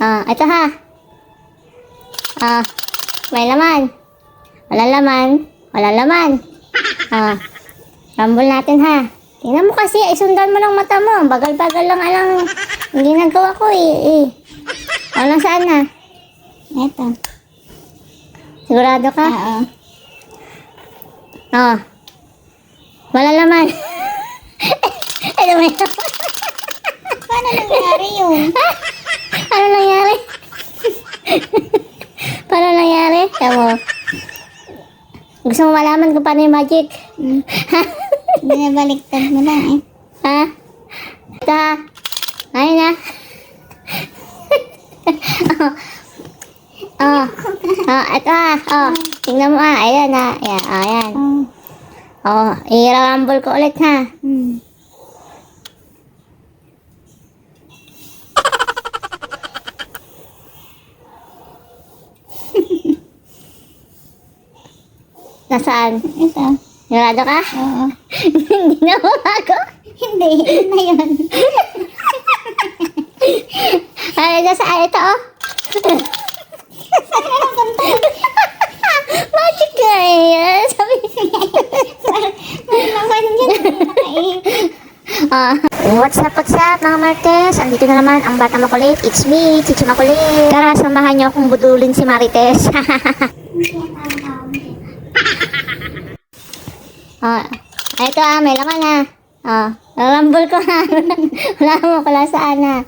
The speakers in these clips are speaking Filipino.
Ito ha. May laman. Walang laman. Walang laman. Rumble natin ha. Tingnan mo kasi, isundan mo ng mata mo. Bagal-bagal lang alang ginagawa ko eh. Nasaan na? Ito. Sigurado ka? Oo. Walang laman. Ano ba yun? Paano nangyari yun? Ano nangyari? Paano nangyari? Tama. Gusto mo malaman kung paano yung magic? Binabaliktad mo lang eh. Ha? Ito ha. Ayun na. Ito ha. Tingnan mo ha. Ayan ha. Ayan. I-rumble ko ulit ha. Nasaan? Ito. Sigurado ka? Oo. Hindi na mabago. Hindi. Yun na yun. Nasaan ito oh? Magic na eh. Sabi what's up mga Marites? Andito na naman ang bata makulit. It's me, Chichi Makulit. Tara, samahan niyo akong budulin si Marites. Ito may laman ha. Rumble ko ha. Wala mo kung saan ha.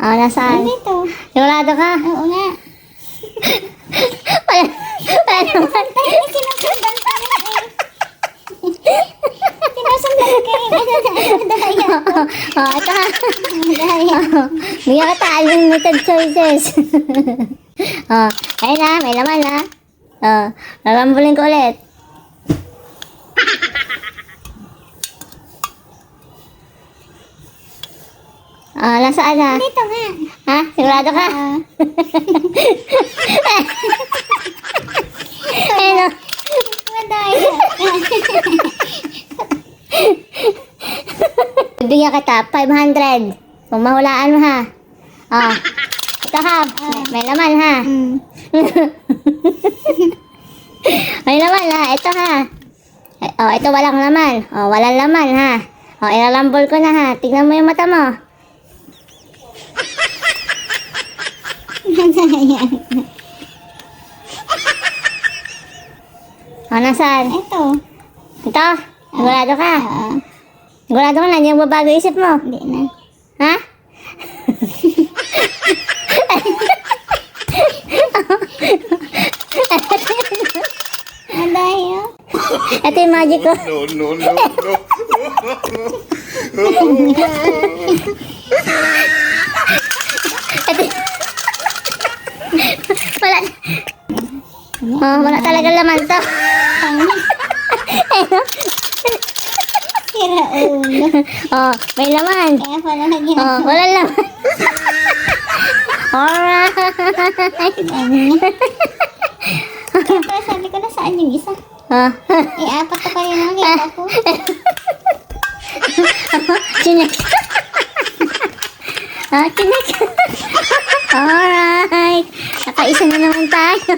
Nasaan? Dito. Sigurado ka? Oo nga. Wala naman. Sinusundan ka rin eh. Sinusundan ka rin. Dahaya ko. Ito ha. Dahaya. Bigyan kita unlimited choices. Ayun na, may laman ha. Narambulin ko ulit. Nasaan na? Dito nga. Ha? Sigurado ka? Ayun o. Madaya. Bigyan kita 500. Kung mahulaan mo ha. Ito ha. May laman ha. May laman ha. Ito ha. Ito walang laman. Walang laman ha. Ilalambol ko na ha. Tignan mo yung mata mo. Madaya. Nasaan? Ito. Ito? Sigurado ka? Sigurado ka na, hindi mo babago isip mo? Hindi na. Ha? Madaya. Ito yung magic ko. No. Wala talaga laman to. Sira ulo. May laman. Kaya pala lagyan ako. Wala laman. Alright. Kaya sabi ko na saan yung isa. Apat na kayo nakita ko. Chinek. Chinek. Alright. Nakaisa na naman tayo.